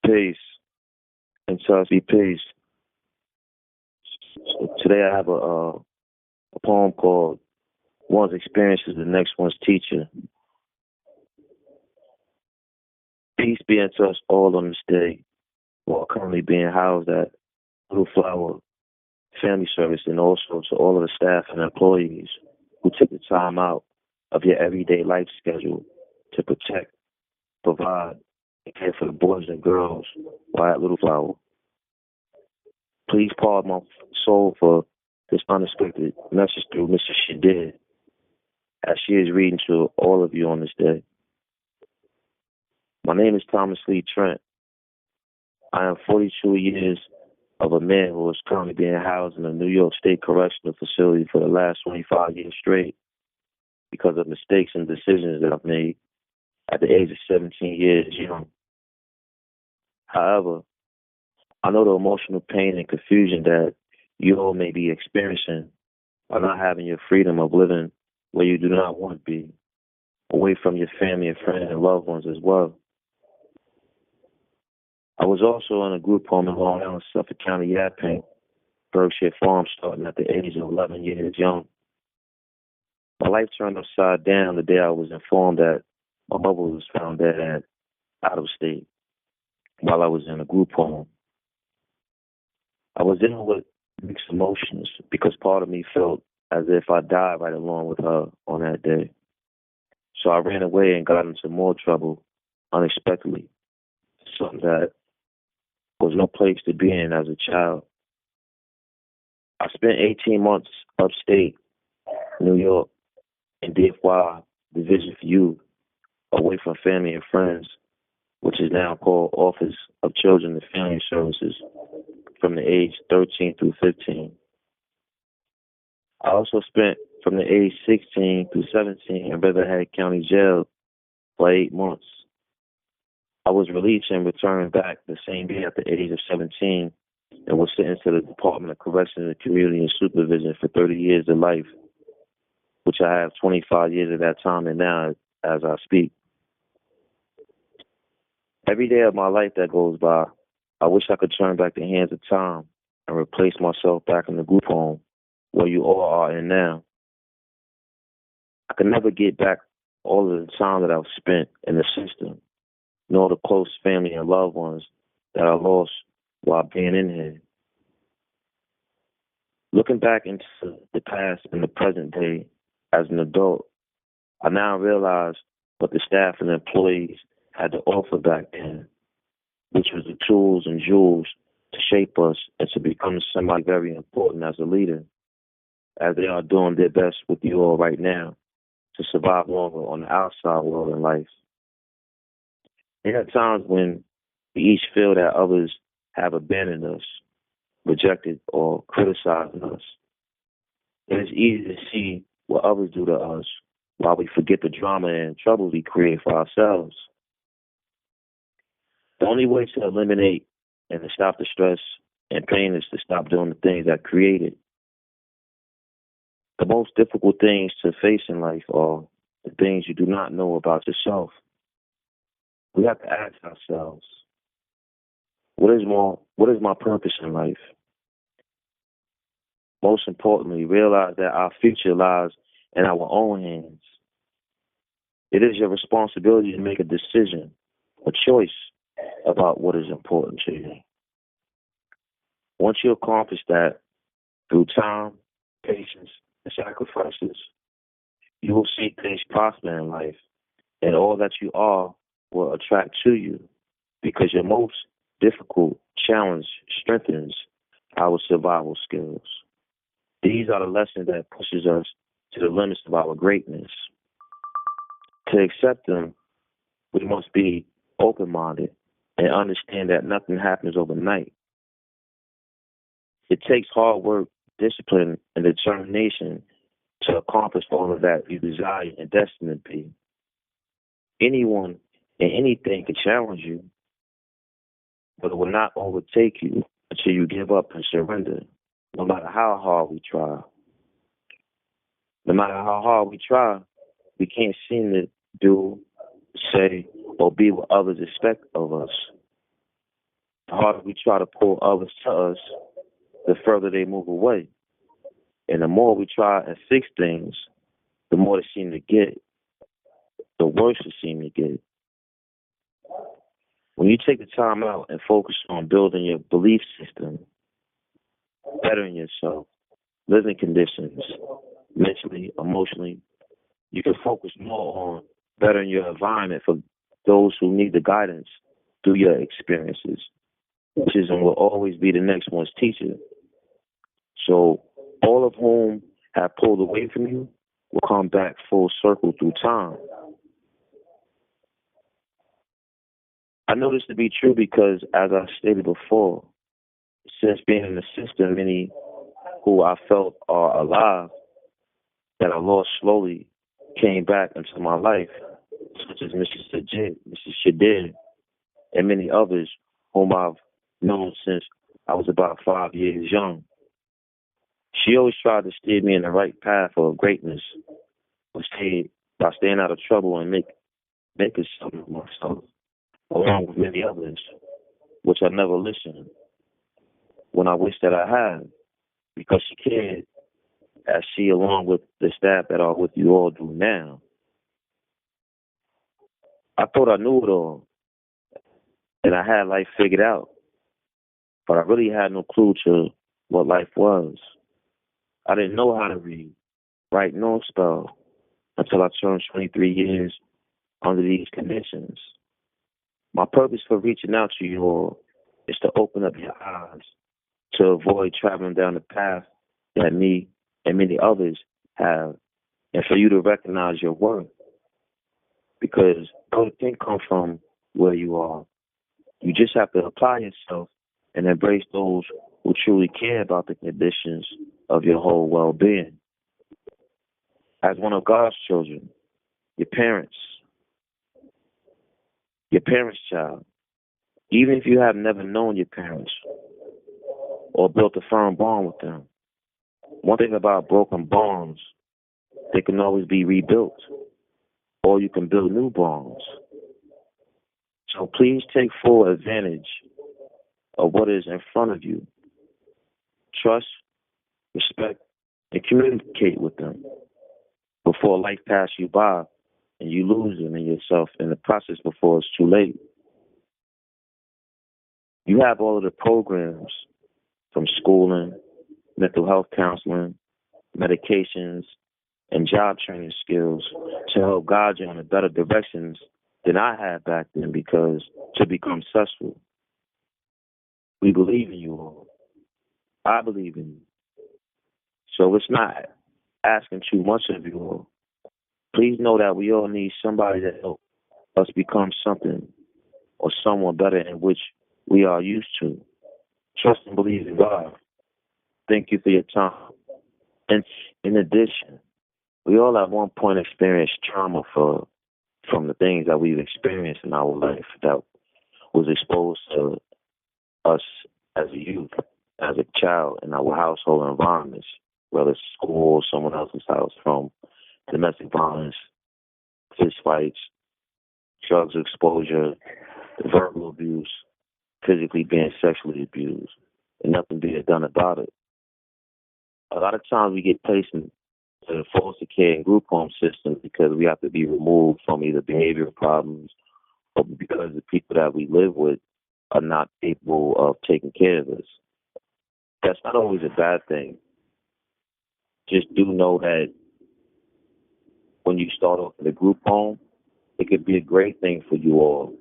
Peace. And so be peace. So today I have a poem called One's Experience is the Next One's Teacher. Peace be unto us all on this day while currently being housed at Little Flower Family Service, and also to all of the staff and employees who took the time out of your everyday life schedule to protect, provide, and care for the boys and girls while at Little Flower. Please pardon my soul for this unexpected message through Mr. Shadir, as she is reading to all of you on this day. My name is Thomas Lee Trent. I am 42 years of a man who is currently being housed in a New York State Correctional Facility for the last 25 years straight because of mistakes and decisions that I've made at the age of 17 years young. However, I know the emotional pain and confusion that you all may be experiencing by not having your freedom of living where you do not want to be, away from your family and friends and loved ones as well. I was also in a group home in Long Island, Suffolk County, Yaphank, Berkshire Farm, starting at the age of 11 years young. My life turned upside down the day I was informed that my mother was found dead out of state while I was in a group home. I was dealing with mixed emotions because part of me felt as if I died right along with her on that day. So I ran away and got into more trouble unexpectedly, something that was no place to be in as a child. I spent 18 months upstate New York in DFY Division for Youth, away from family and friends, which is now called Office of Children and Family Services, from the age 13 through 15. I also spent from the age 16 through 17 in Riverhead County Jail for 8 months. I was released and returned back the same year at the age of 17 and was sentenced to the Department of Corrections and Community and Supervision for 30 years of life, which I have 25 years of that time and now as I speak. Every day of my life that goes by, I wish I could turn back the hands of time and replace myself back in the group home where you all are in now. I could never get back all of the time that I've spent in the system, nor the close family and loved ones that I lost while being in here. Looking back into the past and the present day as an adult, I now realize what the staff and employees had to offer back then, which was the tools and jewels to shape us and to become somebody very important as a leader, as they are doing their best with you all right now to survive longer on the outside world in life. There are times when we each feel that others have abandoned us, rejected, or criticized us. It is easy to see what others do to us while we forget the drama and troubles we create for ourselves. The only way to eliminate and to stop the stress and pain is to stop doing the things that create it. The most difficult things to face in life are the things you do not know about yourself. We have to ask ourselves, what is my purpose in life? Most importantly, realize that our future lies in our own hands. It is your responsibility to make a decision, a choice about what is important to you. Once you accomplish that through time, patience, and sacrifices, you will see things prosper in life, and all that you are will attract to you because your most difficult challenge strengthens our survival skills. These are the lessons that pushes us to the limits of our greatness. To accept them, we must be open-minded and understand that nothing happens overnight. It takes hard work, discipline, and determination to accomplish all of that you desire and destined to be. Anyone and anything can challenge you, but it will not overtake you until you give up and surrender, no matter how hard we try. No matter how hard we try, we can't seem to do, say, or be what others expect of us. the harder we try to pull others to us, the further they move away. And the more we try and fix things, the more they seem to get, the worse they seem to get. When you take the time out and focus on building your belief system, bettering yourself, living conditions, mentally, emotionally, you can focus more on bettering your environment for those who need the guidance through your experiences, which is and will always be the next one's teacher. So all of whom have pulled away from you will come back full circle through time. I know this to be true because, as I stated before, since being in the system, many who I felt are alive that I lost slowly came back into my life, such as Mrs. Shadir, and many others whom I've known since I was about 5 years young. She always tried to steer me in the right path of greatness by staying out of trouble and making something of myself, along with many others, which I never listened when I wish that I had, because she cared, as she, along with the staff that are with you all, do now. I thought I knew it all, and I had life figured out, but I really had no clue to what life was. I didn't know how to read, write, nor spell until I turned 23 years under these conditions. My purpose for reaching out to you all is to open up your eyes to avoid traveling down the path that me and many others have, and for you to recognize your worth. Because good things come from where you are. You just have to apply yourself and embrace those who truly care about the conditions of your whole well-being. As one of God's children, your parents' child, even if you have never known your parents or built a firm bond with them, one thing about broken bonds, they can always be rebuilt, or you can build new bonds. So please take full advantage of what is in front of you. Trust, respect, and communicate with them before life passes you by and you lose them in yourself in the process before it's too late. You have all of the programs from schooling, mental health counseling, medications, and job training skills to help guide you in the better directions than I had back then, because to become successful, we believe in you all. I believe in you. So it's not asking too much of you all. Please know that we all need somebody to help us become something or someone better in which we are used to. Trust and believe in God. Thank you for your time. And in addition, we all at one point experienced trauma from the things that we've experienced in our life that was exposed to us as a youth, as a child, in our household environments, whether it's school or someone else's house, from domestic violence, fist fights, drugs exposure, verbal abuse, physically being sexually abused, and nothing being done about it. A lot of times we get placed in the foster care and group home system because we have to be removed from either behavioral problems or because the people that we live with are not capable of taking care of us. That's not always a bad thing. Just do know that when you start off in a group home, it could be a great thing for you all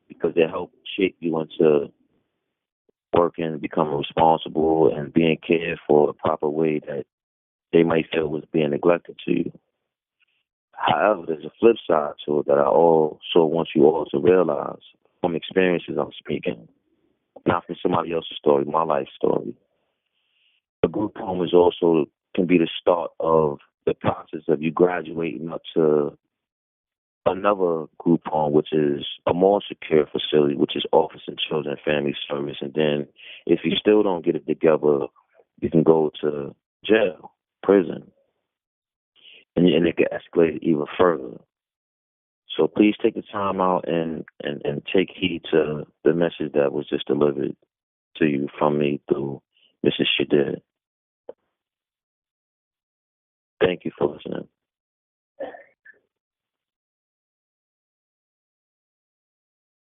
because they help shape you into working, becoming responsible, and being cared for a proper way that they might feel was being neglected to you. However, there's a flip side to it that I also want you all to realize from experiences I'm speaking, not from somebody else's story, my life story. A group home is also can be the start of the process of you graduating up to another group home, which is a more secure facility, which is Office and Children and Family Service. And then if you still don't get it together, you can go to jail, prison, and it can escalate even further. So please take the time out and take heed to the message that was just delivered to you from me through Mrs. Shadir. Thank you for listening.